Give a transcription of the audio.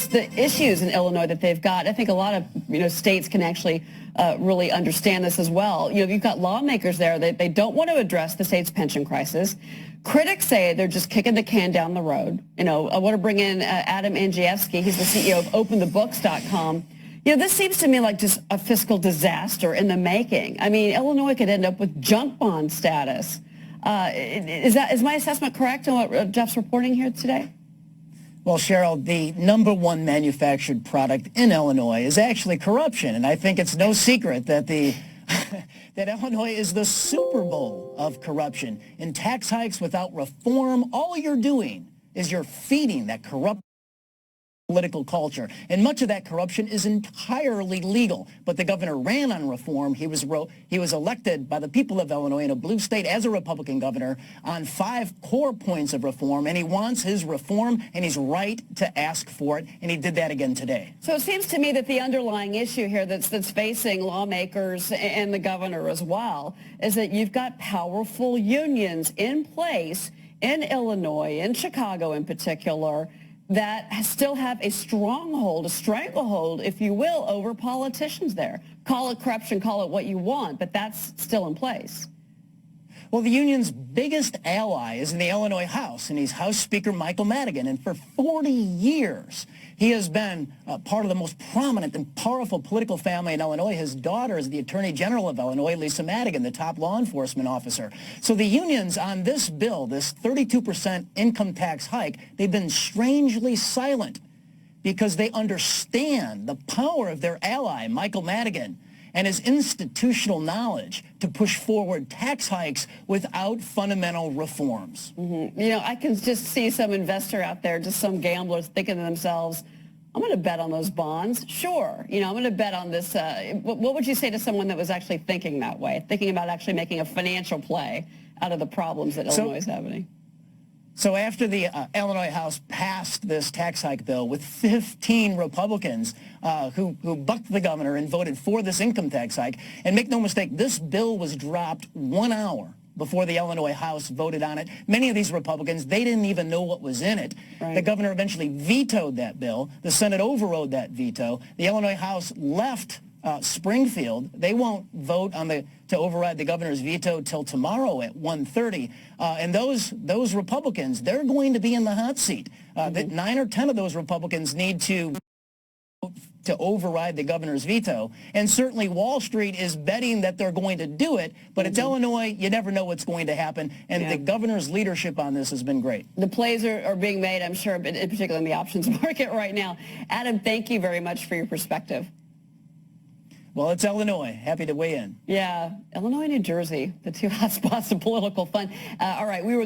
the issues in Illinois that they've got. I think a lot of states can actually really understand this as well. You've got lawmakers there that they don't want to address the state's pension crisis. Critics say they're just kicking the can down the road. I want to bring in Adam Andrzejewski. He's the CEO of OpenTheBooks.com. This seems to me like just a fiscal disaster in the making. I mean, Illinois could end up with junk bond status. Is my assessment correct on what Jeff's reporting here today? Well, Cheryl, the number one manufactured product in Illinois is actually corruption, and I think it's no secret that that Illinois is the Super Bowl of corruption. In tax hikes without reform, all you're doing is you're feeding that corrupt political culture. And much of that corruption is entirely legal. But the governor ran on reform. He was elected by the people of Illinois in a blue state as a Republican governor on 5 core points of reform. And he wants his reform, and he's right to ask for it. And he did that again today. So it seems to me that the underlying issue here that's facing lawmakers and the governor as well is that you've got powerful unions in place in Illinois, in Chicago in particular, that still have a stranglehold, if you will, over politicians there. Call it corruption, call it what you want, but that's still in place. Well, the union's biggest ally is in the Illinois House, and he's House Speaker Michael Madigan. And for 40 years, he has been part of the most prominent and powerful political family in Illinois. His daughter is the Attorney General of Illinois, Lisa Madigan, the top law enforcement officer. So the unions on this bill, this 32% income tax hike, they've been strangely silent because they understand the power of their ally, Michael Madigan, and his institutional knowledge to push forward tax hikes without fundamental reforms. Mm-hmm. I can just see some investor out there, just some gamblers thinking to themselves, I'm going to bet on those bonds. Sure. I'm going to bet on this. What would you say to someone that was actually thinking that way, thinking about actually making a financial play out of the problems that Illinois is having? So after the Illinois House passed this tax hike bill with 15 Republicans who bucked the governor and voted for this income tax hike, and make no mistake, this bill was dropped 1 hour before the Illinois House voted on it. Many of these Republicans, they didn't even know what was in it. Right. The governor eventually vetoed that bill. The Senate overrode that veto. The Illinois House left Springfield. They won't vote to override the governor's veto till tomorrow at 1:30. And those Republicans, they're going to be in the hot seat. 9 or 10 of those Republicans need to override the governor's veto. And certainly Wall Street is betting that they're going to do it, but it's Illinois. You never know what's going to happen. And the governor's leadership on this has been great. The plays are being made, I'm sure, in particular in the options market right now. Adam, thank you very much for your perspective. Well, it's Illinois. Happy to weigh in. Yeah, Illinois and New Jersey, the two hot spots of political fun. All right, we were